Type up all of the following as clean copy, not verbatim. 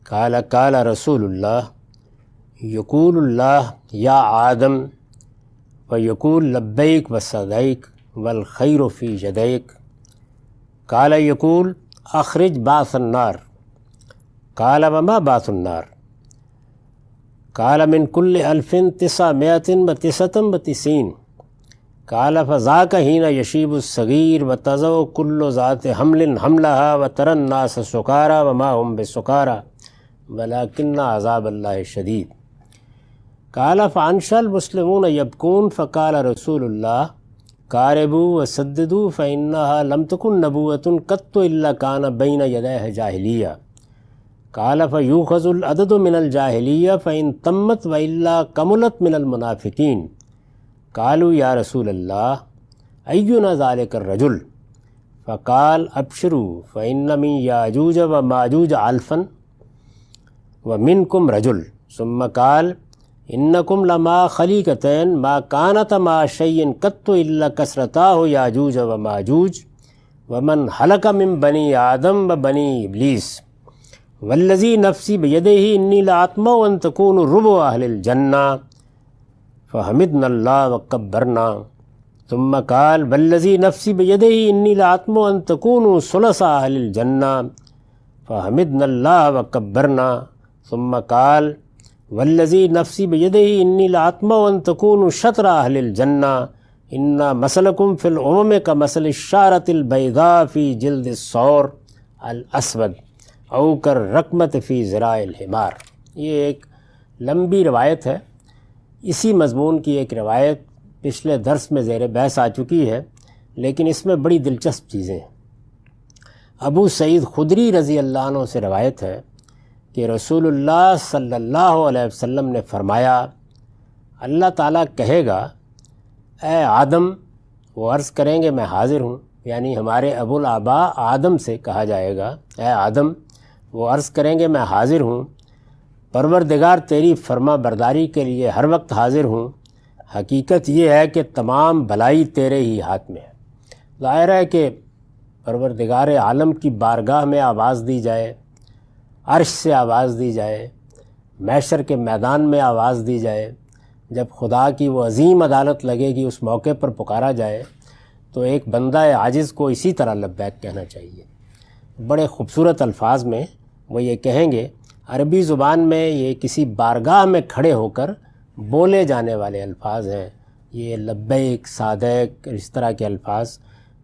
قال قال رسول اللہ یقول اللہ یا آدم ویقول لبیک وصدیک والخیر فی یدیک قال یقول اخرج بعث النار قال وما بعث النار قال من كل 1999 قال فذاك حين يشيب الصغير وتضع كل ذات حمل حملها وترى الناس سكارى وما هم بسكارى ولكن عذاب الله شديد قال فأنشأ المسلمون يبكون فقال رسول الله قاربوا وسددوا فإنها لم تكن نبوة قط إلا كان بين يديها جاهلية قال فيؤخذ العدد من الجاهلية فإن تمت وإلا كملت من المنافقين قالوا يا رسول الله أينا ذلك الرجل فقال أبشروا فإن من ياجوج وماجوج ألفا ومنكم رجل ثم قال إنكم لما خليقتين ما كانت ما شيء قط إلا كسرتاه ياجوج وماجوج ومن هلك من بني آدم وبني إبليس والذي نفسي بيده إني لأطمع أن تكونوا ربع أهل الجنة فحمدنا الله وكبرنا ثم قال والذي نفسي بيده إني لأطمع أن تكونوا ثلث أهل الجنة فحمدنا الله وكبرنا ثم قال والذي نفسي بيده إني لأطمع أن تكونوا شطر أهل الجنة إن مثلكم في الأمم كمثل الشعرة البيضاء في جلد الثور الأسود او کر رقمت فی ذراع الحمار۔ یہ ایک لمبی روایت ہے، اسی مضمون کی ایک روایت پچھلے درس میں زیر بحث آ چکی ہے، لیکن اس میں بڑی دلچسپ چیزیں ہیں۔ ابو سعید خدری رضی اللہ عنہ سے روایت ہے کہ رسول اللہ صلی اللہ علیہ وسلم نے فرمایا، اللہ تعالیٰ کہے گا اے آدم، وہ عرض کریں گے میں حاضر ہوں، یعنی ہمارے ابو الآباء آدم سے کہا جائے گا اے آدم، وہ عرض کریں گے میں حاضر ہوں، پروردگار تیری فرما برداری کے لیے ہر وقت حاضر ہوں، حقیقت یہ ہے کہ تمام بھلائی تیرے ہی ہاتھ میں ہے۔ ظاہر ہے کہ پروردگار عالم کی بارگاہ میں آواز دی جائے، عرش سے آواز دی جائے، محشر کے میدان میں آواز دی جائے، جب خدا کی وہ عظیم عدالت لگے گی اس موقع پر پکارا جائے تو ایک بندہ عاجز کو اسی طرح لبیک کہنا چاہیے۔ بڑے خوبصورت الفاظ میں وہ یہ کہیں گے، عربی زبان میں یہ کسی بارگاہ میں کھڑے ہو کر بولے جانے والے الفاظ ہیں، یہ لبیک، صادق، اس طرح کے الفاظ،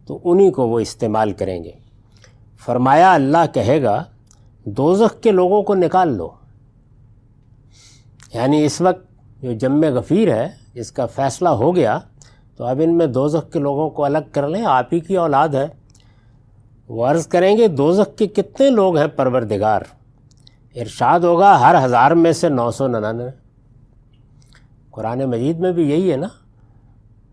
تو انہی کو وہ استعمال کریں گے۔ فرمایا اللہ کہے گا دوزخ کے لوگوں کو نکال لو، یعنی اس وقت جو جم غفیر ہے جس کا فیصلہ ہو گیا تو اب ان میں دوزخ کے لوگوں کو الگ کر لیں، آپ ہی کی اولاد ہے۔ وہ عرض کریں گے دوزخ کے کتنے لوگ ہیں پروردگار؟ ارشاد ہوگا ہر 1000 میں سے 999۔ قرآن مجید میں بھی یہی ہے نا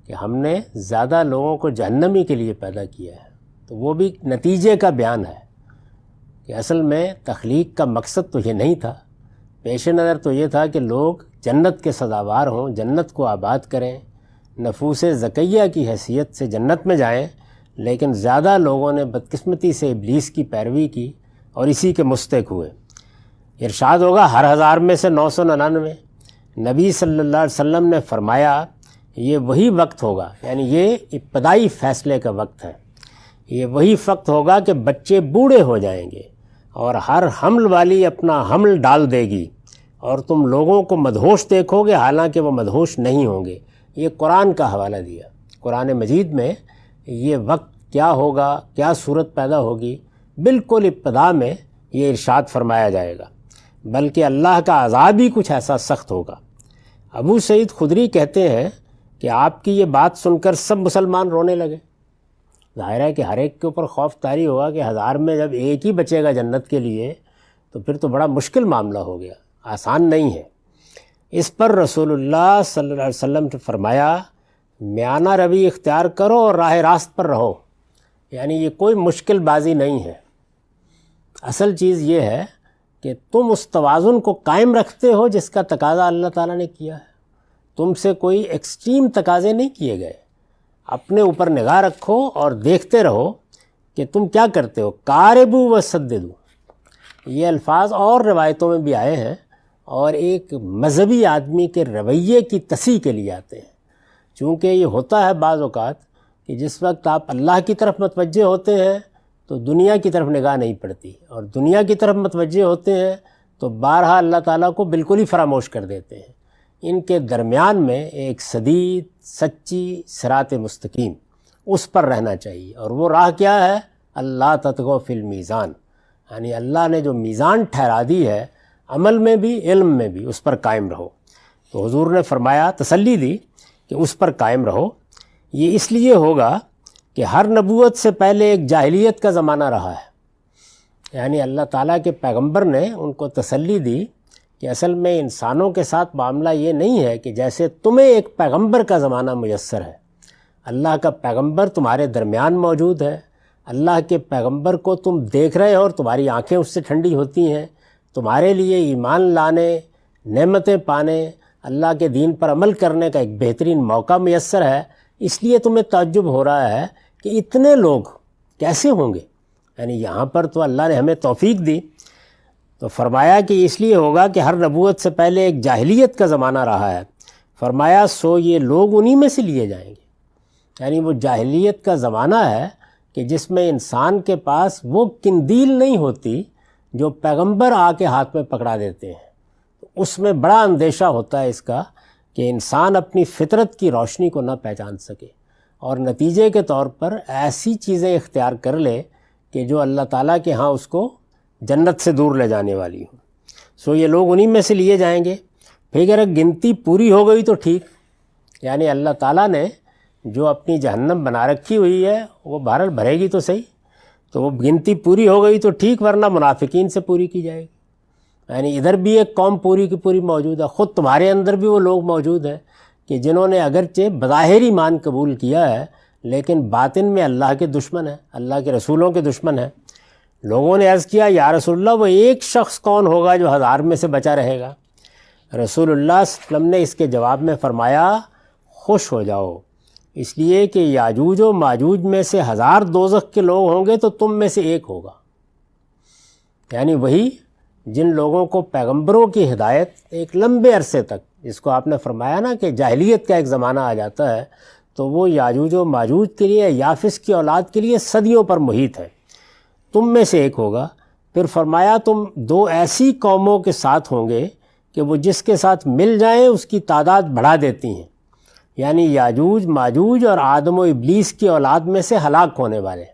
کہ ہم نے زیادہ لوگوں کو جہنمی کے لیے پیدا کیا ہے، تو وہ بھی نتیجے کا بیان ہے کہ اصل میں تخلیق کا مقصد تو یہ نہیں تھا، پیش نظر تو یہ تھا کہ لوگ جنت کے سزاوار ہوں، جنت کو آباد کریں، نفوس زکیہ کی حیثیت سے جنت میں جائیں، لیکن زیادہ لوگوں نے بدقسمتی سے ابلیس کی پیروی کی اور اسی کے مستحق ہوئے۔ ارشاد ہوگا ہر 1000 میں سے 999۔ نبی صلی اللہ علیہ وسلم نے فرمایا یہ وہی وقت ہوگا، یعنی یہ ابتدائی فیصلے کا وقت ہے، یہ وہی وقت ہوگا کہ بچے بوڑھے ہو جائیں گے اور ہر حمل والی اپنا حمل ڈال دے گی اور تم لوگوں کو مدہوش دیکھو گے حالانکہ وہ مدہوش نہیں ہوں گے۔ یہ قرآن کا حوالہ دیا۔ قرآن مجید میں یہ وقت کیا ہوگا، کیا صورت پیدا ہوگی، بالکل ابتدا میں یہ ارشاد فرمایا جائے گا، بلکہ اللہ کا عذاب ہی کچھ ایسا سخت ہوگا۔ ابو سعید خدری کہتے ہیں کہ آپ کی یہ بات سن کر سب مسلمان رونے لگے۔ ظاہر ہے کہ ہر ایک کے اوپر خوف طاری ہوگا کہ 1000 میں جب ایک ہی بچے گا جنت کے لیے تو پھر تو بڑا مشکل معاملہ ہو گیا، آسان نہیں ہے۔ اس پر رسول اللہ صلی اللہ علیہ وسلم نے فرمایا میانہ روی اختیار کرو اور راہ راست پر رہو، یعنی یہ کوئی مشکل بازی نہیں ہے۔ اصل چیز یہ ہے کہ تم اس توازن کو قائم رکھتے ہو جس کا تقاضا اللہ تعالیٰ نے کیا ہے، تم سے کوئی ایکسٹریم تقاضے نہیں کیے گئے۔ اپنے اوپر نگاہ رکھو اور دیکھتے رہو کہ تم کیا کرتے ہو۔ قاربو و سددو، یہ الفاظ اور روایتوں میں بھی آئے ہیں اور ایک مذہبی آدمی کے رویے کی تصحیح کے لیے آتے ہیں، چونکہ یہ ہوتا ہے بعض اوقات کہ جس وقت آپ اللہ کی طرف متوجہ ہوتے ہیں تو دنیا کی طرف نگاہ نہیں پڑتی، اور دنیا کی طرف متوجہ ہوتے ہیں تو بارہا اللہ تعالیٰ کو بالکل ہی فراموش کر دیتے ہیں۔ ان کے درمیان میں ایک سدید سچی صراط مستقیم، اس پر رہنا چاہیے، اور وہ راہ کیا ہے؟ اللہ تطغوا فی المیزان، یعنی اللہ نے جو میزان ٹھہرا دی ہے عمل میں بھی علم میں بھی، اس پر قائم رہو۔ تو حضور نے فرمایا، تسلی دی کہ اس پر قائم رہو۔ یہ اس لیے ہوگا کہ ہر نبوت سے پہلے ایک جاہلیت کا زمانہ رہا ہے، یعنی اللہ تعالیٰ کے پیغمبر نے ان کو تسلی دی کہ اصل میں انسانوں کے ساتھ معاملہ یہ نہیں ہے کہ جیسے تمہیں ایک پیغمبر کا زمانہ میسر ہے، اللہ کا پیغمبر تمہارے درمیان موجود ہے، اللہ کے پیغمبر کو تم دیکھ رہے ہو اور تمہاری آنکھیں اس سے ٹھنڈی ہوتی ہیں، تمہارے لیے ایمان لانے، نعمتیں پانے، اللہ کے دین پر عمل کرنے کا ایک بہترین موقع میسر ہے، اس لیے تمہیں تعجب ہو رہا ہے کہ اتنے لوگ کیسے ہوں گے۔ یعنی یہاں پر تو اللہ نے ہمیں توفیق دی، تو فرمایا کہ اس لیے ہوگا کہ ہر نبوت سے پہلے ایک جاہلیت کا زمانہ رہا ہے، فرمایا سو یہ لوگ انہی میں سے لیے جائیں گے۔ یعنی وہ جاہلیت کا زمانہ ہے کہ جس میں انسان کے پاس وہ قندیل نہیں ہوتی جو پیغمبر آ کے ہاتھ میں پکڑا دیتے ہیں، اس میں بڑا اندیشہ ہوتا ہے اس کا کہ انسان اپنی فطرت کی روشنی کو نہ پہچان سکے، اور نتیجے کے طور پر ایسی چیزیں اختیار کر لے کہ جو اللہ تعالیٰ کے ہاں اس کو جنت سے دور لے جانے والی ہوں۔ سو یہ لوگ انہی میں سے لیے جائیں گے۔ پھر اگر گنتی پوری ہو گئی تو ٹھیک، یعنی اللہ تعالیٰ نے جو اپنی جہنم بنا رکھی ہوئی ہے وہ بہرحال بھرے گی تو صحیح، تو وہ گنتی پوری ہو گئی تو ٹھیک، ورنہ منافقین سے پوری کی جائے گی۔ یعنی ادھر بھی ایک قوم پوری کی پوری موجود ہے، خود تمہارے اندر بھی وہ لوگ موجود ہیں کہ جنہوں نے اگرچہ بظاہر ایمان قبول کیا ہے لیکن باطن میں اللہ کے دشمن ہیں، اللہ کے رسولوں کے دشمن ہیں۔ لوگوں نے عرض کیا یا رسول اللہ وہ ایک شخص کون ہوگا جو 1000 میں سے بچا رہے گا؟ رسول اللہ صلی اللہ علیہ وسلم نے اس کے جواب میں فرمایا خوش ہو جاؤ، اس لیے کہ یاجوج و ماجوج میں سے 1000 دوزخ کے لوگ ہوں گے تو تم میں سے ایک ہوگا، یعنی وہی جن لوگوں کو پیغمبروں کی ہدایت ایک لمبے عرصے تک، جس کو آپ نے فرمایا نا کہ جاہلیت کا ایک زمانہ آ جاتا ہے، تو وہ یاجوج و ماجوج کے لیے، یافس کی اولاد کے لیے صدیوں پر محیط ہے، تم میں سے ایک ہوگا۔ پھر فرمایا تم 2 ایسی قوموں کے ساتھ ہوں گے کہ وہ جس کے ساتھ مل جائیں اس کی تعداد بڑھا دیتی ہیں، یعنی یاجوج ماجوج اور آدم و ابلیس کی اولاد میں سے ہلاک ہونے والے۔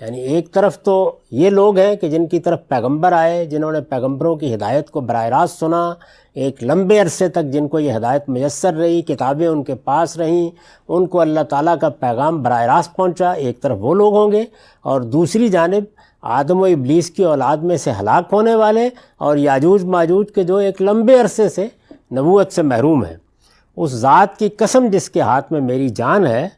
یعنی ایک طرف تو یہ لوگ ہیں کہ جن کی طرف پیغمبر آئے، جنہوں نے پیغمبروں کی ہدایت کو براہ راست سنا، ایک لمبے عرصے تک جن کو یہ ہدایت میسر رہی، کتابیں ان کے پاس رہیں، ان کو اللہ تعالیٰ کا پیغام براہ راست پہنچا، ایک طرف وہ لوگ ہوں گے، اور دوسری جانب آدم و ابلیس کی اولاد میں سے ہلاک ہونے والے اور یاجوج ماجوج کے جو ایک لمبے عرصے سے نبوت سے محروم ہیں۔ اس ذات کی قسم جس کے ہاتھ میں میری جان ہے،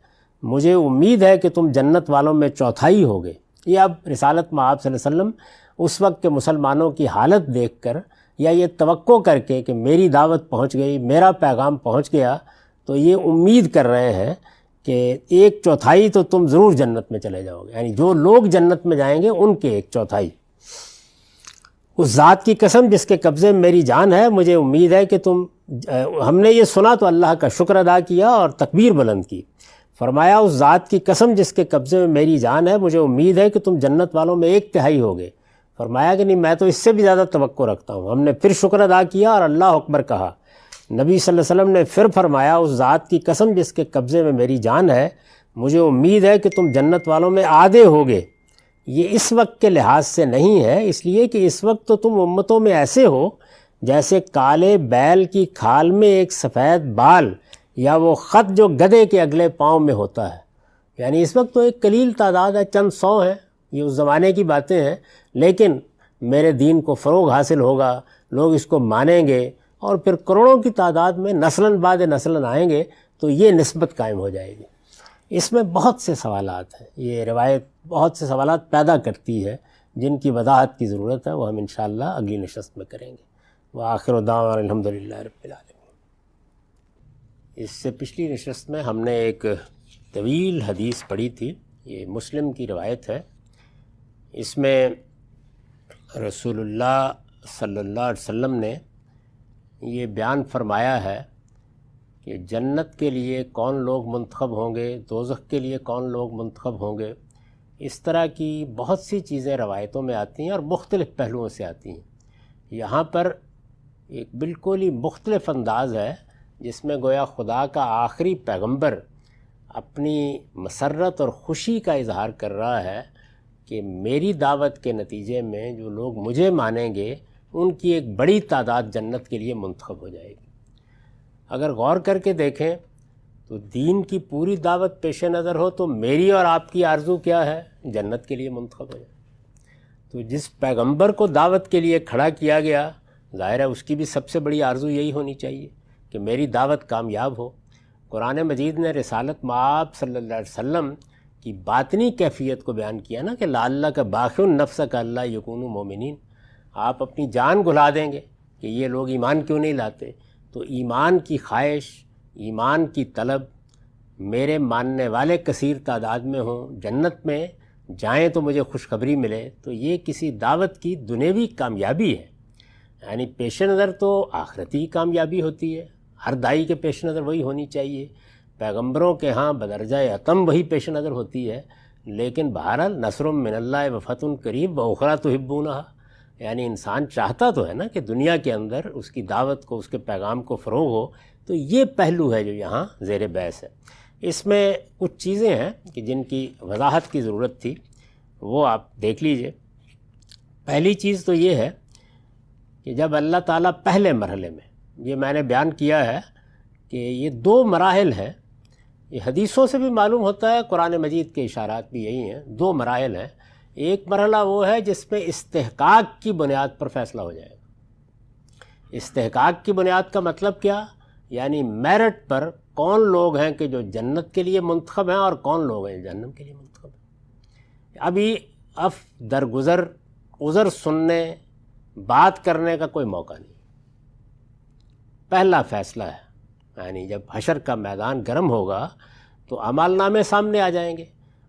مجھے امید ہے کہ تم جنت والوں میں چوتھائی ہوگے۔ یہ اب رسالت مآب صلی اللہ علیہ وسلم اس وقت کے مسلمانوں کی حالت دیکھ کر یا یہ توقع کر کے کہ میری دعوت پہنچ گئی، میرا پیغام پہنچ گیا، تو یہ امید کر رہے ہیں کہ 1/4 تو تم ضرور جنت میں چلے جاؤ گے، یعنی جو لوگ جنت میں جائیں گے ان کے 1/4۔ اس ذات کی قسم جس کے قبضے میں میری جان ہے، مجھے امید ہے کہ تم، ہم نے یہ سنا تو اللہ کا شکر ادا کیا اور تکبیر بلند کی۔ فرمایا اس ذات کی قسم جس کے قبضے میں میری جان ہے، مجھے امید ہے کہ تم جنت والوں میں 1/3 ہوگے۔ فرمایا کہ نہیں، میں تو اس سے بھی زیادہ توقع رکھتا ہوں۔ ہم نے پھر شکر ادا کیا اور اللہ اکبر کہا۔ نبی صلی اللہ علیہ وسلم نے پھر فرمایا اس ذات کی قسم جس کے قبضے میں میری جان ہے، مجھے امید ہے کہ تم جنت والوں میں آدھے ہوگے۔ یہ اس وقت کے لحاظ سے نہیں ہے، اس لیے کہ اس وقت تو تم امتوں میں ایسے ہو جیسے کالے بیل کی کھال میں ایک سفید بال یا وہ خط جو گدھے کے اگلے پاؤں میں ہوتا ہے۔ یعنی اس وقت تو ایک قلیل تعداد ہے، چند 100 ہیں، یہ اس زمانے کی باتیں ہیں، لیکن میرے دین کو فروغ حاصل ہوگا، لوگ اس کو مانیں گے، اور پھر کروڑوں کی تعداد میں نسلاً بعد نسلاً آئیں گے، تو یہ نسبت قائم ہو جائے گی۔ اس میں بہت سے سوالات ہیں، یہ روایت بہت سے سوالات پیدا کرتی ہے جن کی وضاحت کی ضرورت ہے، وہ ہم انشاءاللہ اگلی نشست میں کریں گے۔ وآخر دعوانا الحمدللہ رب العالمین۔ اس سے پچھلی نشست میں ہم نے ایک طویل حدیث پڑھی تھی، یہ مسلم کی روایت ہے۔ اس میں رسول اللہ صلی اللہ علیہ وسلم نے یہ بیان فرمایا ہے کہ جنت کے لیے کون لوگ منتخب ہوں گے، دوزخ کے لیے کون لوگ منتخب ہوں گے، اس طرح کی بہت سی چیزیں روایتوں میں آتی ہیں اور مختلف پہلوؤں سے آتی ہیں۔ یہاں پر ایک بالکل ہی مختلف انداز ہے جس میں گویا خدا کا آخری پیغمبر اپنی مسرت اور خوشی کا اظہار کر رہا ہے کہ میری دعوت کے نتیجے میں جو لوگ مجھے مانیں گے ان کی ایک بڑی تعداد جنت کے لیے منتخب ہو جائے گی۔ اگر غور کر کے دیکھیں تو دین کی پوری دعوت پیش نظر ہو تو میری اور آپ کی آرزو کیا ہے؟ جنت کے لیے منتخب ہو جائے۔ تو جس پیغمبر کو دعوت کے لیے کھڑا کیا گیا، ظاہر ہے اس کی بھی سب سے بڑی آرزو یہی ہونی چاہیے کہ میری دعوت کامیاب ہو۔ قرآن مجید نے رسالت مآب صلی اللہ علیہ وسلم کی باطنی کیفیت کو بیان کیا نا کہ لعلک باخع نفسک الا یکونوا مؤمنین، آپ اپنی جان گھلا دیں گے کہ یہ لوگ ایمان کیوں نہیں لاتے۔ تو ایمان کی خواہش، ایمان کی طلب، میرے ماننے والے کثیر تعداد میں ہوں، جنت میں جائیں تو مجھے خوشخبری ملے، تو یہ کسی دعوت کی دنیوی کامیابی ہے۔ یعنی پیش نظر تو آخرتی کامیابی ہوتی ہے، ہر داعی کے پیش نظر وہی ہونی چاہیے، پیغمبروں کے ہاں بدرجہ اتم وہی پیش نظر ہوتی ہے، لیکن بہرحال نصر من اللہ و فتح قریب واخری تحبونہا، یعنی انسان چاہتا تو ہے نا کہ دنیا کے اندر اس کی دعوت کو، اس کے پیغام کو فروغ ہو۔ تو یہ پہلو ہے جو یہاں زیر بحث ہے۔ اس میں کچھ چیزیں ہیں کہ جن کی وضاحت کی ضرورت تھی، وہ آپ دیکھ لیجئے۔ پہلی چیز تو یہ ہے کہ جب اللہ تعالیٰ پہلے مرحلے میں، یہ میں نے بیان کیا ہے کہ یہ دو مراحل ہیں، یہ حدیثوں سے بھی معلوم ہوتا ہے، قرآن مجید کے اشارات بھی یہی ہیں، دو مراحل ہیں۔ ایک مرحلہ وہ ہے جس میں استحقاق کی بنیاد پر فیصلہ ہو جائے گا۔ استحقاق کی بنیاد کا مطلب کیا؟ یعنی میرٹ پر کون لوگ ہیں کہ جو جنت کے لیے منتخب ہیں اور کون لوگ ہیں جہنم کے لیے منتخب ہیں۔ ابھی درگزر عذر سننے، بات کرنے کا کوئی موقع نہیں۔ پہلا فیصلہ ہے، یعنی جب حشر کا میدان گرم ہوگا تو اعمال نامے سامنے آ جائیں گے،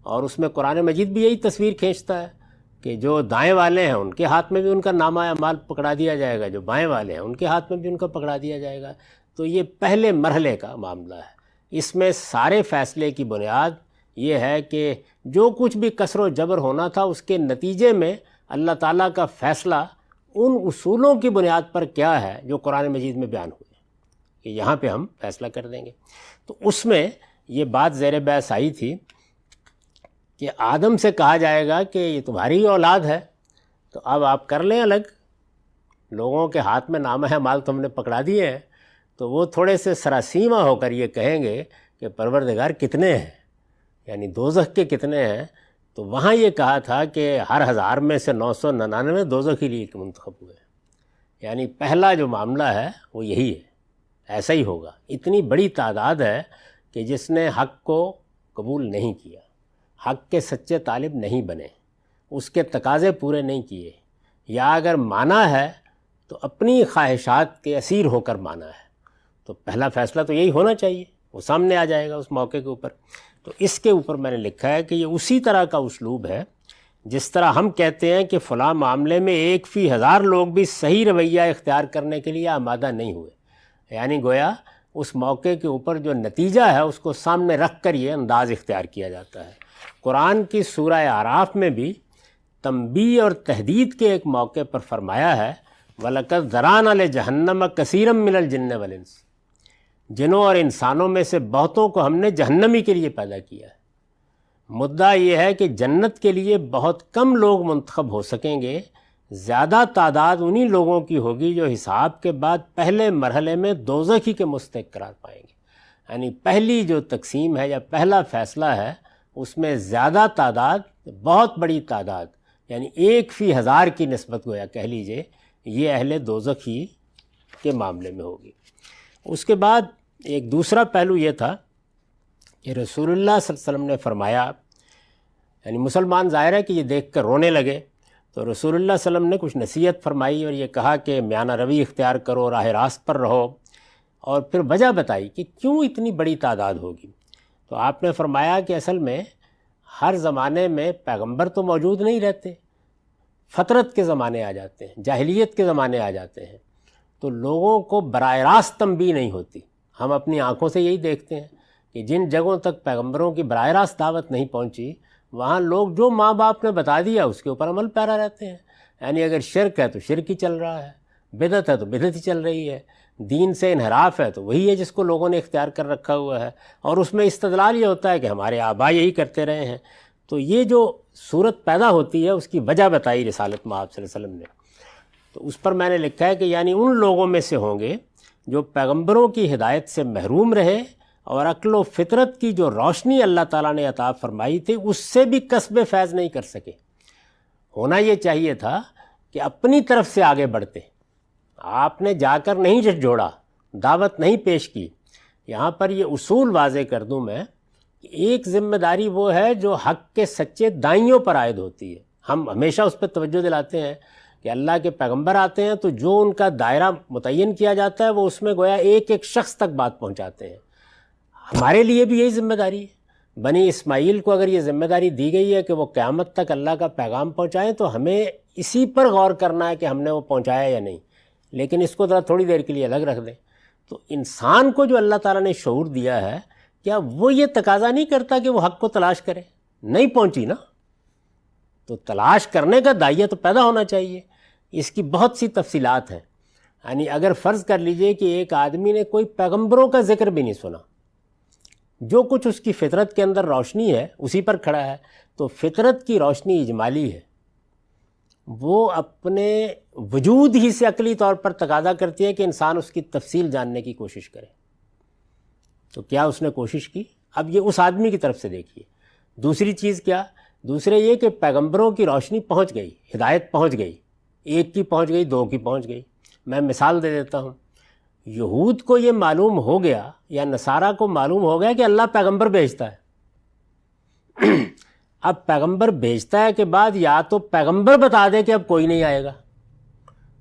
اور اس میں قرآن مجید بھی یہی تصویر کھینچتا ہے کہ جو دائیں والے ہیں ان کے ہاتھ میں بھی ان کا نامہ اعمال پکڑا دیا جائے گا، جو بائیں والے ہیں ان کے ہاتھ میں بھی ان کا پکڑا دیا جائے گا۔ تو یہ پہلے مرحلے کا معاملہ ہے۔ اس میں سارے فیصلے کی بنیاد یہ ہے کہ جو کچھ بھی کسر و جبر ہونا تھا اس کے نتیجے میں اللہ تعالیٰ کا فیصلہ ان اصولوں کی بنیاد پر کیا ہے جو قرآن مجید میں بیان ہوئے کہ یہاں پہ ہم فیصلہ کر دیں گے۔ تو اس میں یہ بات زیر بحث آئی تھی کہ آدم سے کہا جائے گا کہ یہ تمہاری اولاد ہے، تو اب آپ کر لیں الگ، لوگوں کے ہاتھ میں نامہ اعمال تم نے پکڑا دیے ہیں۔ تو وہ تھوڑے سے سراسیمہ ہو کر یہ کہیں گے کہ پروردگار کتنے ہیں، یعنی دوزخ کے کتنے ہیں؟ تو وہاں یہ کہا تھا کہ ہر 1000 میں سے 999 دوزخ کے لیے منتخب ہوئے، یعنی پہلا جو معاملہ ہے وہ یہی ہے، ایسا ہی ہوگا۔ اتنی بڑی تعداد ہے کہ جس نے حق کو قبول نہیں کیا، حق کے سچے طالب نہیں بنے، اس کے تقاضے پورے نہیں کیے، یا اگر مانا ہے تو اپنی خواہشات کے اسیر ہو کر مانا ہے، تو پہلا فیصلہ تو یہی ہونا چاہیے، وہ سامنے آ جائے گا اس موقع کے اوپر۔ تو اس کے اوپر میں نے لکھا ہے کہ یہ اسی طرح کا اسلوب ہے جس طرح ہم کہتے ہیں کہ فلاں معاملے میں 1/1000 لوگ بھی صحیح رویہ اختیار کرنے کے لیے آمادہ نہیں ہوئے، یعنی گویا اس موقع کے اوپر جو نتیجہ ہے اس کو سامنے رکھ کر یہ انداز اختیار کیا جاتا ہے۔ قرآن کی سورہ اعراف میں بھی تنبیہ اور تہدید کے ایک موقع پر فرمایا ہے وَلَقَدْ ذَرَأْنَا لِجَهَنَّمَ كَثِيرًا مِنَ الْجِنِّ وَالْإِنسِ، جنوں اور انسانوں میں سے بہتوں کو ہم نے جہنمی کے لیے پیدا کیا ہے۔ مدعا یہ ہے کہ جنت کے لیے بہت کم لوگ منتخب ہو سکیں گے، زیادہ تعداد انہی لوگوں کی ہوگی جو حساب کے بعد پہلے مرحلے میں دوزخی کے مستحق قرار پائیں گے۔ یعنی پہلی جو تقسیم ہے یا پہلا فیصلہ ہے اس میں زیادہ تعداد، بہت بڑی تعداد، یعنی 1/1000 کی نسبت گویا کہہ لیجئے، یہ اہل دوزخ ہی کے معاملے میں ہوگی۔ اس کے بعد ایک دوسرا پہلو یہ تھا کہ رسول اللہ صلی اللہ علیہ وسلم نے فرمایا، یعنی مسلمان ظاہر ہے کہ یہ دیکھ کر رونے لگے، تو رسول اللہ صلی اللہ علیہ وسلم نے کچھ نصیحت فرمائی اور یہ کہا کہ میانہ روی اختیار کرو، راہ راست پر رہو، اور پھر وجہ بتائی کہ کیوں اتنی بڑی تعداد ہوگی۔ تو آپ نے فرمایا کہ اصل میں ہر زمانے میں پیغمبر تو موجود نہیں رہتے، فطرت کے زمانے آ جاتے ہیں، جاہلیت کے زمانے آ جاتے ہیں، تو لوگوں کو براہ راست تنبیہ نہیں ہوتی۔ ہم اپنی آنکھوں سے یہی دیکھتے ہیں کہ جن جگہوں تک پیغمبروں کی براہ راست دعوت نہیں پہنچی، وہاں لوگ جو ماں باپ نے بتا دیا اس کے اوپر عمل پیرا رہتے ہیں۔ یعنی اگر شرک ہے تو شرک ہی چل رہا ہے، بدعت ہے تو بدعت ہی چل رہی ہے، دین سے انحراف ہے تو وہی ہے جس کو لوگوں نے اختیار کر رکھا ہوا ہے، اور اس میں استدلال یہ ہوتا ہے کہ ہمارے آباء یہی کرتے رہے ہیں۔ تو یہ جو صورت پیدا ہوتی ہے اس کی وجہ بتائی رسالت مآب صلی اللہ علیہ وسلم نے، تو اس پر میں نے لکھا ہے کہ یعنی ان لوگوں میں سے ہوں گے جو پیغمبروں کی ہدایت سے محروم رہے اور عقل و فطرت کی جو روشنی اللہ تعالیٰ نے عطا فرمائی تھی اس سے بھی کسب فیض نہیں کر سکے۔ ہونا یہ چاہیے تھا کہ اپنی طرف سے آگے بڑھتے، آپ نے جا کر نہیں جھنجھوڑا، دعوت نہیں پیش کی۔ یہاں پر یہ اصول واضح کر دوں میں کہ ایک ذمہ داری وہ ہے جو حق کے سچے دائیوں پر عائد ہوتی ہے۔ ہم ہمیشہ اس پہ توجہ دلاتے ہیں کہ اللہ کے پیغمبر آتے ہیں تو جو ان کا دائرہ متعین کیا جاتا ہے وہ اس میں گویا ایک ایک شخص تک بات پہنچاتے ہیں۔ ہمارے لیے بھی یہی ذمہ داری ہے۔ بنی اسماعیل کو اگر یہ ذمہ داری دی گئی ہے کہ وہ قیامت تک اللہ کا پیغام پہنچائیں تو ہمیں اسی پر غور کرنا ہے کہ ہم نے وہ پہنچایا یا نہیں، لیکن اس کو ذرا تھوڑی دیر کے لیے الگ رکھ دیں۔ تو انسان کو جو اللہ تعالیٰ نے شعور دیا ہے، کیا وہ یہ تقاضا نہیں کرتا کہ وہ حق کو تلاش کرے؟ نہیں پہنچی نا، تو تلاش کرنے کا داعیہ تو پیدا ہونا چاہیے۔ اس کی بہت سی تفصیلات ہیں۔ یعنی اگر فرض کر لیجئے کہ ایک آدمی نے کوئی پیغمبروں کا ذکر بھی نہیں سنا، جو کچھ اس کی فطرت کے اندر روشنی ہے اسی پر کھڑا ہے، تو فطرت کی روشنی اجمالی ہے، وہ اپنے وجود ہی سے عقلی طور پر تقاضا کرتی ہے کہ انسان اس کی تفصیل جاننے کی کوشش کرے۔ تو کیا اس نے کوشش کی؟ اب یہ اس آدمی کی طرف سے دیکھیے۔ دوسری چیز کیا؟ دوسرے یہ کہ پیغمبروں کی روشنی پہنچ گئی، ہدایت پہنچ گئی، ایک کی پہنچ گئی، دو کی پہنچ گئی۔ میں مثال دے دیتا ہوں۔ یہود کو یہ معلوم ہو گیا یا نصارہ کو معلوم ہو گیا کہ اللہ پیغمبر بھیجتا ہے۔ اب پیغمبر بھیجتا ہے کے بعد یا تو پیغمبر بتا دے کہ اب کوئی نہیں آئے گا،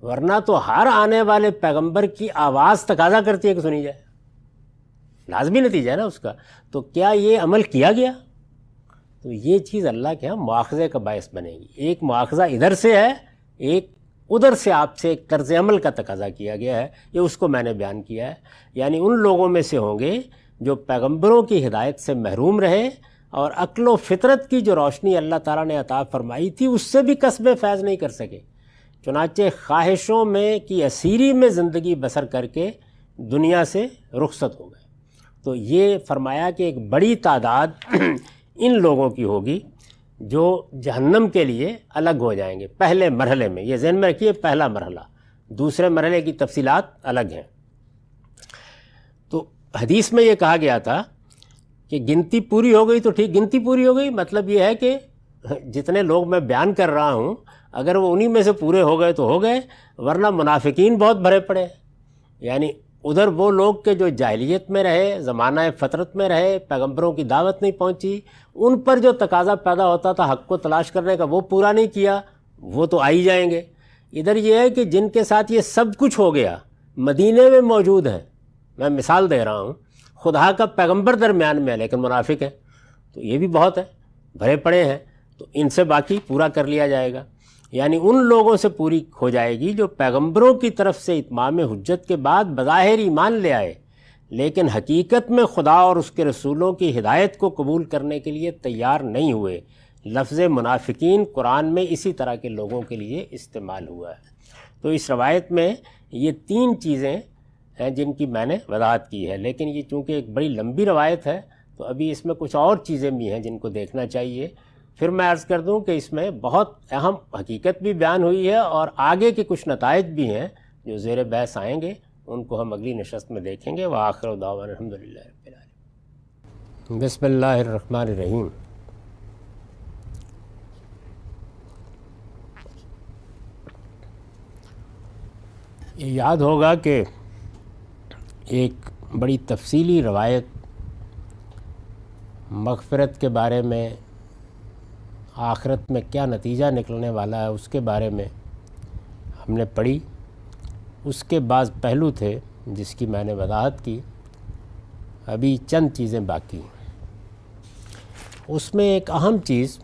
ورنہ تو ہر آنے والے پیغمبر کی آواز تقاضا کرتی ہے کہ سنی جائے، لازمی نتیجہ ہے نا اس کا۔ تو کیا یہ عمل کیا گیا؟ تو یہ چیز اللہ کے ہاں مواخذے کا باعث بنے گی۔ ایک مواخذہ ادھر سے ہے، ایک ادھر سے آپ سے ایک طرز عمل کا تقاضا کیا گیا ہے، یہ اس کو میں نے بیان کیا ہے۔ یعنی ان لوگوں میں سے ہوں گے جو پیغمبروں کی ہدایت سے محروم رہے اور عقل و فطرت کی جو روشنی اللہ تعالیٰ نے عطا فرمائی تھی اس سے بھی کسب فیض نہیں کر سکے، چنانچہ خواہشوں میں کی اسیری میں زندگی بسر کر کے دنیا سے رخصت ہو گئے۔ تو یہ فرمایا کہ ایک بڑی تعداد ان لوگوں کی ہوگی جو جہنم کے لیے الگ ہو جائیں گے پہلے مرحلے میں۔ یہ ذہن میں رکھیے، پہلا مرحلہ، دوسرے مرحلے کی تفصیلات الگ ہیں۔ تو حدیث میں یہ کہا گیا تھا کہ گنتی پوری ہو گئی تو ٹھیک، گنتی پوری ہو گئی مطلب یہ ہے کہ جتنے لوگ میں بیان کر رہا ہوں اگر وہ انہی میں سے پورے ہو گئے تو ہو گئے، ورنہ منافقین بہت بھرے پڑے۔ یعنی ادھر وہ لوگ کہ جو جاہلیت میں رہے، زمانہ فطرت میں رہے، پیغمبروں کی دعوت نہیں پہنچی، ان پر جو تقاضا پیدا ہوتا تھا حق کو تلاش کرنے کا وہ پورا نہیں کیا، وہ تو آ ہی جائیں گے۔ ادھر یہ ہے کہ جن کے ساتھ یہ سب کچھ ہو گیا، مدینے میں موجود ہیں، میں مثال دے رہا ہوں، خدا کا پیغمبر درمیان میں ہے لیکن منافق ہیں، تو یہ بھی بہت ہے، بھرے پڑے ہیں، تو ان سے باقی پورا کر لیا جائے گا۔ یعنی ان لوگوں سے پوری ہو جائے گی جو پیغمبروں کی طرف سے اتمام حجت کے بعد بظاہر ایمان لے آئے لیکن حقیقت میں خدا اور اس کے رسولوں کی ہدایت کو قبول کرنے کے لیے تیار نہیں ہوئے۔ لفظ منافقین قرآن میں اسی طرح کے لوگوں کے لیے استعمال ہوا ہے۔ تو اس روایت میں یہ تین چیزیں ہیں جن کی میں نے وضاحت کی ہے، لیکن یہ چونکہ ایک بڑی لمبی روایت ہے تو ابھی اس میں کچھ اور چیزیں بھی ہیں جن کو دیکھنا چاہیے۔ پھر میں عرض کر دوں کہ اس میں بہت اہم حقیقت بھی بیان ہوئی ہے اور آگے کے کچھ نتائج بھی ہیں جو زیر بحث آئیں گے، ان کو ہم اگلی نشست میں دیکھیں گے۔ وآخر دعوانا الحمدللہ رب العالمین۔ بسم اللہ الرحمن الرحیم۔ یہ یاد ہوگا کہ ایک بڑی تفصیلی روایت مغفرت کے بارے میں، آخرت میں کیا نتیجہ نکلنے والا ہے اس کے بارے میں ہم نے پڑھی۔ اس کے بعض پہلو تھے جس کی میں نے وضاحت کی، ابھی چند چیزیں باقی ہیں۔ اس میں ایک اہم چیز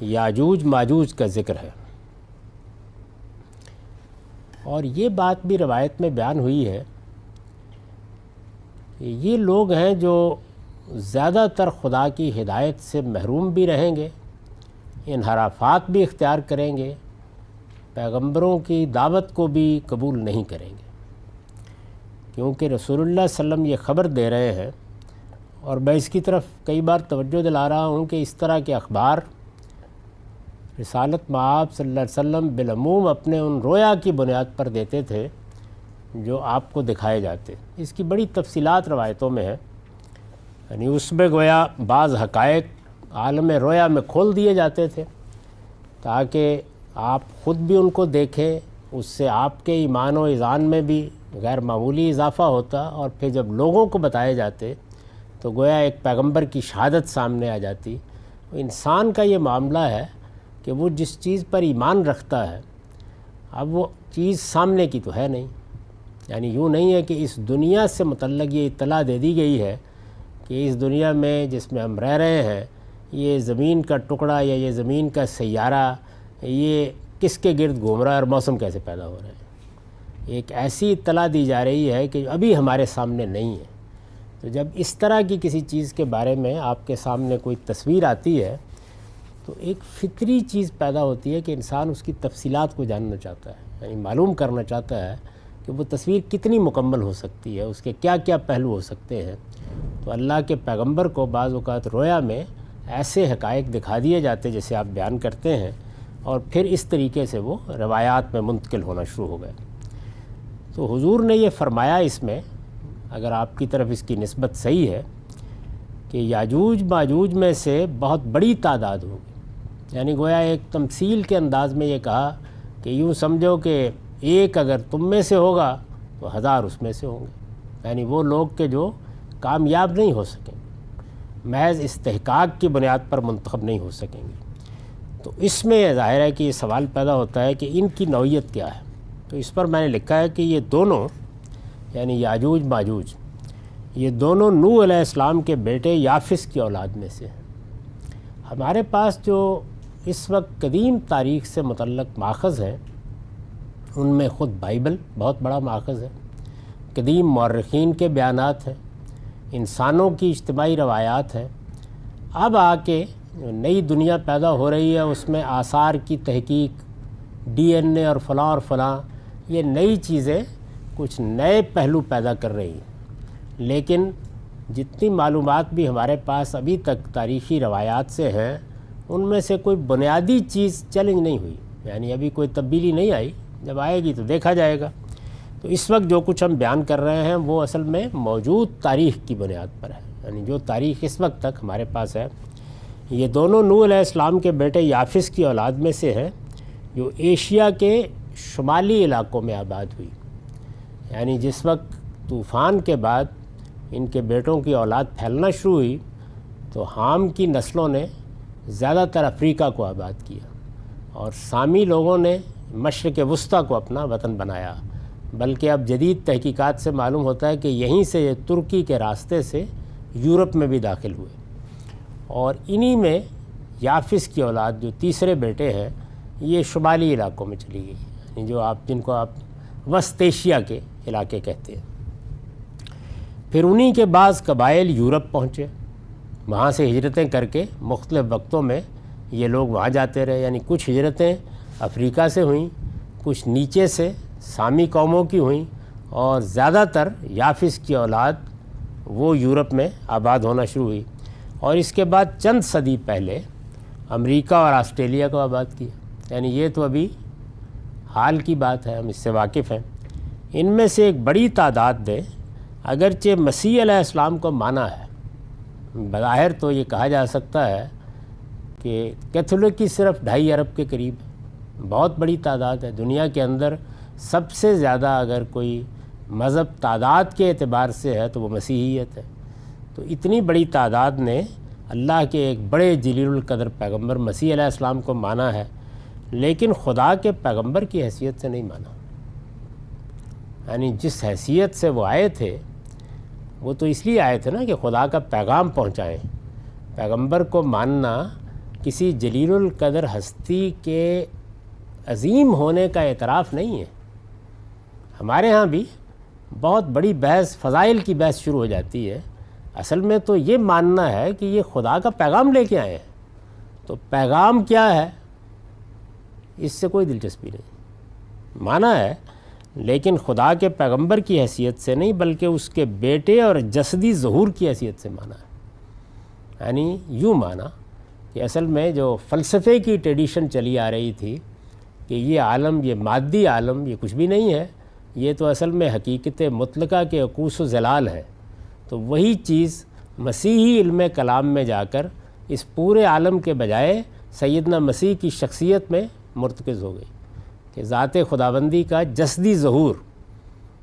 یاجوج ماجوج کا ذکر ہے۔ اور یہ بات بھی روایت میں بیان ہوئی ہے کہ یہ لوگ ہیں جو زیادہ تر خدا کی ہدایت سے محروم بھی رہیں گے، انحرافات بھی اختیار کریں گے، پیغمبروں کی دعوت کو بھی قبول نہیں کریں گے، کیونکہ رسول اللہ صلی اللہ علیہ وسلم یہ خبر دے رہے ہیں، اور میں اس کی طرف کئی بار توجہ دلا رہا ہوں کہ اس طرح کے اخبار رسالت مآب صلی اللہ علیہ وسلم بالعموم اپنے ان رویا کی بنیاد پر دیتے تھے جو آپ کو دکھائے جاتے۔ اس کی بڑی تفصیلات روایتوں میں ہے، یعنی اس میں گویا بعض حقائق عالم رویا میں کھول دیے جاتے تھے تاکہ آپ خود بھی ان کو دیکھیں، اس سے آپ کے ایمان و ایذان میں بھی غیر معمولی اضافہ ہوتا، اور پھر جب لوگوں کو بتائے جاتے تو گویا ایک پیغمبر کی شہادت سامنے آ جاتی۔ انسان کا یہ معاملہ ہے کہ وہ جس چیز پر ایمان رکھتا ہے اب وہ چیز سامنے کی تو ہے نہیں، یعنی یوں نہیں ہے کہ اس دنیا سے متعلق یہ اطلاع دے دی گئی ہے کہ اس دنیا میں جس میں ہم رہ رہے ہیں یہ زمین کا ٹکڑا یا یہ زمین کا سیارہ یہ کس کے گرد گھوم رہا ہے اور موسم کیسے پیدا ہو رہے ہیں۔ ایک ایسی اطلاع دی جا رہی ہے کہ ابھی ہمارے سامنے نہیں ہے۔ تو جب اس طرح کی کسی چیز کے بارے میں آپ کے سامنے کوئی تصویر آتی ہے تو ایک فطری چیز پیدا ہوتی ہے کہ انسان اس کی تفصیلات کو جاننا چاہتا ہے، یعنی معلوم کرنا چاہتا ہے کہ وہ تصویر کتنی مکمل ہو سکتی ہے، اس کے کیا کیا پہلو ہو سکتے ہیں۔ تو اللہ کے پیغمبر کو بعض اوقات رویا میں ایسے حقائق دکھا دیے جاتے جیسے آپ بیان کرتے ہیں، اور پھر اس طریقے سے وہ روایات میں منتقل ہونا شروع ہو گئے۔ تو حضور نے یہ فرمایا اس میں، اگر آپ کی طرف اس کی نسبت صحیح ہے، کہ یاجوج ماجوج میں سے بہت بڑی تعداد ہوگی، یعنی گویا ایک تمثیل کے انداز میں یہ کہا کہ یوں سمجھو کہ ایک اگر تم میں سے ہوگا تو 1000 اس میں سے ہوں گے، یعنی وہ لوگ کہ جو کامیاب نہیں ہو سکیں گے، محض استحقاق کی بنیاد پر منتخب نہیں ہو سکیں گے۔ تو اس میں ظاہر ہے کہ یہ سوال پیدا ہوتا ہے کہ ان کی نوعیت کیا ہے۔ تو اس پر میں نے لکھا ہے کہ یہ دونوں یعنی یاجوج ماجوج یہ دونوں نوح علیہ السلام کے بیٹے یافس کی اولاد میں سے ہیں۔ ہمارے پاس جو اس وقت قدیم تاریخ سے متعلق ماخذ ہیں ان میں خود بائبل بہت بڑا ماخذ ہے، قدیم مورخین کے بیانات ہیں، انسانوں کی اجتماعی روایات ہیں۔ اب آ کے نئی دنیا پیدا ہو رہی ہے، اس میں آثار کی تحقیق، ڈی این اے اور فلاں یہ نئی چیزیں کچھ نئے پہلو پیدا کر رہی ہیں، لیکن جتنی معلومات بھی ہمارے پاس ابھی تک تاریخی روایات سے ہیں ان میں سے کوئی بنیادی چیز چیلنج نہیں ہوئی، یعنی ابھی کوئی تبدیلی نہیں آئی، جب آئے گی تو دیکھا جائے گا۔ تو اس وقت جو کچھ ہم بیان کر رہے ہیں وہ اصل میں موجود تاریخ کی بنیاد پر ہے، یعنی جو تاریخ اس وقت تک ہمارے پاس ہے۔ یہ دونوں نوح علیہ السلام کے بیٹے یافس کی اولاد میں سے ہیں جو ایشیا کے شمالی علاقوں میں آباد ہوئی، یعنی جس وقت طوفان کے بعد ان کے بیٹوں کی اولاد پھیلنا شروع ہوئی تو حام کی نسلوں نے زیادہ تر افریقہ کو آباد کیا، اور سامی لوگوں نے مشرق وسطیٰ کو اپنا وطن بنایا، بلکہ اب جدید تحقیقات سے معلوم ہوتا ہے کہ یہیں سے یہ ترکی کے راستے سے یورپ میں بھی داخل ہوئے، اور انہی میں یافس کی اولاد جو تیسرے بیٹے ہیں یہ شمالی علاقوں میں چلی گئی، یعنی جن کو آپ وسط ایشیا کے علاقے کہتے ہیں۔ پھر انہی کے بعض قبائل یورپ پہنچے، وہاں سے ہجرتیں کر کے مختلف وقتوں میں یہ لوگ وہاں جاتے رہے، یعنی کچھ ہجرتیں افریقہ سے ہوئیں، کچھ نیچے سے سامی قوموں کی ہوئیں، اور زیادہ تر یافس کی اولاد وہ یورپ میں آباد ہونا شروع ہوئی، اور اس کے بعد چند صدی پہلے امریکہ اور آسٹریلیا کو آباد کیا، یعنی یہ تو ابھی حال کی بات ہے، ہم اس سے واقف ہیں۔ ان میں سے ایک بڑی تعداد نے اگرچہ مسیح علیہ السلام کو مانا ہے، بظاہر تو یہ کہا جا سکتا ہے کہ کیتھولک ہی صرف 2.5 ارب کے قریب ہے، بہت بڑی تعداد ہے۔ دنیا کے اندر سب سے زیادہ اگر کوئی مذہب تعداد کے اعتبار سے ہے تو وہ مسیحیت ہے۔ تو اتنی بڑی تعداد نے اللہ کے ایک بڑے جلیل القدر پیغمبر مسیح علیہ السلام کو مانا ہے، لیکن خدا کے پیغمبر کی حیثیت سے نہیں مانا، یعنی جس حیثیت سے وہ آئے تھے وہ تو اس لیے آئے تھے نا کہ خدا کا پیغام پہنچائیں۔ پیغمبر کو ماننا کسی جلیل القدر ہستی کے عظیم ہونے کا اعتراف نہیں ہے، ہمارے ہاں بھی بہت بڑی بحث، فضائل کی بحث شروع ہو جاتی ہے۔ اصل میں تو یہ ماننا ہے کہ یہ خدا کا پیغام لے کے آئے ہیں، تو پیغام کیا ہے اس سے کوئی دلچسپی نہیں، مانا ہے لیکن خدا کے پیغمبر کی حیثیت سے نہیں بلکہ اس کے بیٹے اور جسدی ظہور کی حیثیت سے مانا ہے۔ یعنی یوں مانا کہ اصل میں جو فلسفے کی ٹریڈیشن چلی آ رہی تھی کہ یہ عالم، یہ مادی عالم، یہ کچھ بھی نہیں ہے، یہ تو اصل میں حقیقت مطلقہ کے عکوس و ظلال ہے، تو وہی چیز مسیحی علم کلام میں جا کر اس پورے عالم کے بجائے سیدنا مسیح کی شخصیت میں مرتکز ہو گئی کہ ذات خداوندی کا جسدی ظہور،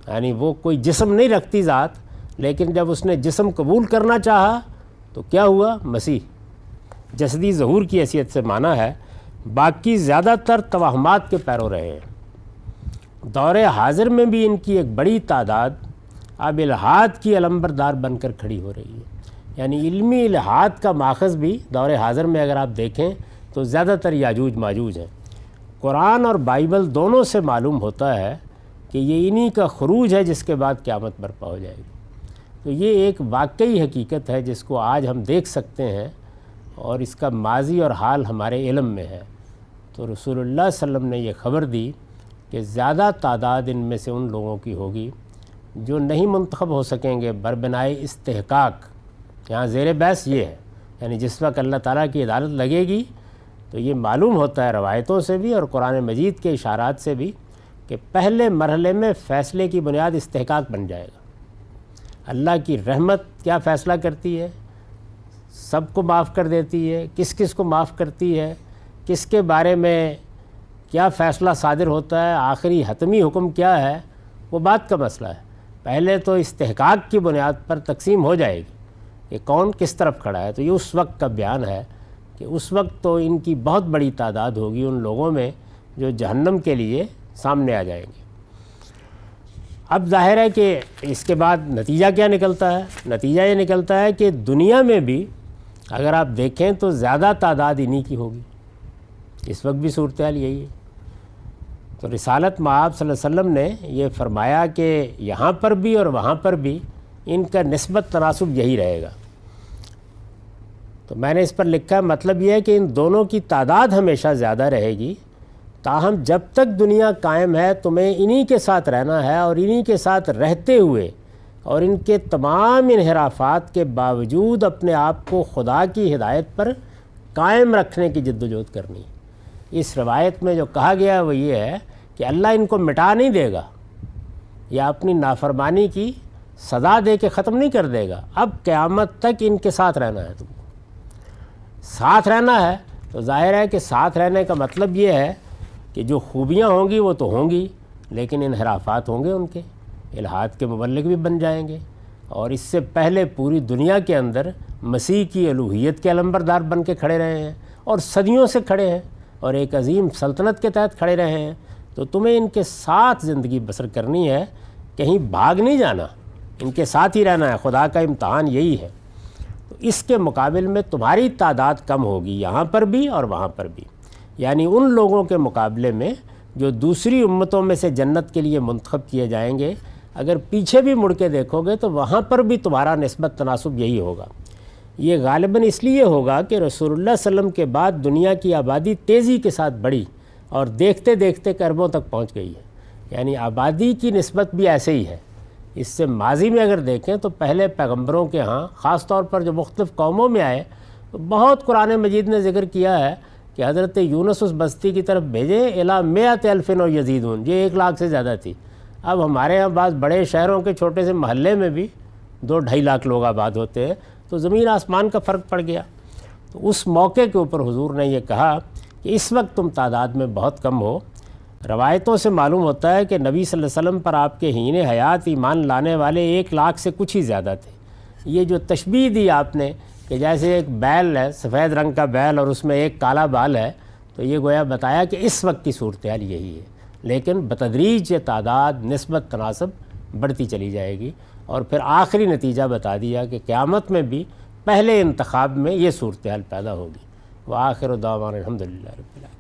یعنی وہ کوئی جسم نہیں رکھتی ذات، لیکن جب اس نے جسم قبول کرنا چاہا تو کیا ہوا؟ مسیح جسدی ظہور کی حیثیت سے مانا ہے۔ باقی زیادہ تر توہمات کے پیرو رہے ہیں۔ دور حاضر میں بھی ان کی ایک بڑی تعداد اب الحاد کی علمبردار بن کر کھڑی ہو رہی ہے، یعنی علمی الحاد کا ماخذ بھی دور حاضر میں اگر آپ دیکھیں تو زیادہ تر یاجوج ماجوج ہیں۔ قرآن اور بائبل دونوں سے معلوم ہوتا ہے کہ یہ انہی کا خروج ہے جس کے بعد قیامت برپا ہو جائے گی۔ تو یہ ایک واقعی حقیقت ہے جس کو آج ہم دیکھ سکتے ہیں، اور اس کا ماضی اور حال ہمارے علم میں ہے۔ تو رسول اللہ صلی اللہ علیہ وسلم نے یہ خبر دی کہ زیادہ تعداد ان میں سے ان لوگوں کی ہوگی جو نہیں منتخب ہو سکیں گے بربنائے استحقاق۔ یہاں زیر بحث یہ ہے، یعنی جس وقت اللہ تعالیٰ کی عدالت لگے گی تو یہ معلوم ہوتا ہے روایتوں سے بھی اور قرآن مجید کے اشارات سے بھی کہ پہلے مرحلے میں فیصلے کی بنیاد استحقاق بن جائے گا۔ اللہ کی رحمت کیا فیصلہ کرتی ہے؟ سب کو معاف کر دیتی ہے، کس کس کو معاف کرتی ہے، کس کے بارے میں کیا فیصلہ صادر ہوتا ہے، آخری حتمی حکم کیا ہے، وہ بات کا مسئلہ ہے۔ پہلے تو استحقاق کی بنیاد پر تقسیم ہو جائے گی کہ کون کس طرف کھڑا ہے، تو یہ اس وقت کا بیان ہے کہ اس وقت تو ان کی بہت بڑی تعداد ہوگی ان لوگوں میں جو جہنم کے لیے سامنے آ جائیں گے۔ اب ظاہر ہے کہ اس کے بعد نتیجہ کیا نکلتا ہے؟ نتیجہ یہ نکلتا ہے کہ دنیا میں بھی اگر آپ دیکھیں تو زیادہ تعداد انہی کی ہوگی، اس وقت بھی صورتحال یہی ہے۔ تو رسالت مآب صلی اللہ علیہ وسلم نے یہ فرمایا کہ یہاں پر بھی اور وہاں پر بھی ان کا نسبت تناسب یہی رہے گا۔ تو میں نے اس پر لکھا ہے مطلب یہ ہے کہ ان دونوں کی تعداد ہمیشہ زیادہ رہے گی، تاہم جب تک دنیا قائم ہے تمہیں انہی کے ساتھ رہنا ہے، اور انہی کے ساتھ رہتے ہوئے اور ان کے تمام انحرافات کے باوجود اپنے آپ کو خدا کی ہدایت پر قائم رکھنے کی جدوجہد کرنی ہے۔ اس روایت میں جو کہا گیا وہ یہ ہے کہ اللہ ان کو مٹا نہیں دے گا یا اپنی نافرمانی کی سزا دے کے ختم نہیں کر دے گا، اب قیامت تک ان کے ساتھ رہنا ہے۔ تم کو ساتھ رہنا ہے تو ظاہر ہے کہ ساتھ رہنے کا مطلب یہ ہے کہ جو خوبیاں ہوں گی وہ تو ہوں گی، لیکن انحرافات ہوں گے، ان کے الحاد کے مبلغ بھی بن جائیں گے، اور اس سے پہلے پوری دنیا کے اندر مسیح کی الوہیت کے علمبردار بن کے کھڑے رہے ہیں اور صدیوں سے کھڑے ہیں اور ایک عظیم سلطنت کے تحت کھڑے رہے ہیں۔ تو تمہیں ان کے ساتھ زندگی بسر کرنی ہے، کہیں بھاگ نہیں جانا، ان کے ساتھ ہی رہنا ہے۔ خدا کا امتحان یہی ہے۔ تو اس کے مقابل میں تمہاری تعداد کم ہوگی یہاں پر بھی اور وہاں پر بھی، یعنی ان لوگوں کے مقابلے میں جو دوسری امتوں میں سے جنت کے لیے منتخب کیے جائیں گے، اگر پیچھے بھی مڑ کے دیکھو گے تو وہاں پر بھی تمہارا نسبت تناسب یہی ہوگا۔ یہ غالباً اس لیے ہوگا کہ رسول اللہ صلی اللہ علیہ وسلم کے بعد دنیا کی آبادی تیزی کے ساتھ بڑھی اور دیکھتے دیکھتے اربوں تک پہنچ گئی ہے، یعنی آبادی کی نسبت بھی ایسے ہی ہے۔ اس سے ماضی میں اگر دیکھیں تو پہلے پیغمبروں کے ہاں خاص طور پر جو مختلف قوموں میں آئے تو بہت قرآن مجید نے ذکر کیا ہے کہ حضرت یونس اس بستی کی طرف بھیجے الی 100,000 و یزیدون، یہ 1,00,000 سے زیادہ تھی۔ اب ہمارے ہاں بعض بڑے شہروں کے چھوٹے سے محلے میں بھی 2-2.5 لاکھ لوگ آباد ہوتے ہیں، تو زمین آسمان کا فرق پڑ گیا۔ تو اس موقع کے اوپر حضور نے یہ کہا کہ اس وقت تم تعداد میں بہت کم ہو۔ روایتوں سے معلوم ہوتا ہے کہ نبی صلی اللہ علیہ وسلم پر آپ کے حین حیات ایمان لانے والے 1,00,000 سے کچھ ہی زیادہ تھے۔ یہ جو تشبیہ دی آپ نے کہ جیسے ایک بیل ہے، سفید رنگ کا بیل، اور اس میں ایک کالا بال ہے، تو یہ گویا بتایا کہ اس وقت کی صورتحال یہی ہے، لیکن بتدریج یہ تعداد نسبت تناسب بڑھتی چلی جائے گی، اور پھر آخری نتیجہ بتا دیا کہ قیامت میں بھی پہلے انتخاب میں یہ صورتحال پیدا ہوگی۔ وآخر دعوانا الحمدللہ رب العالمین۔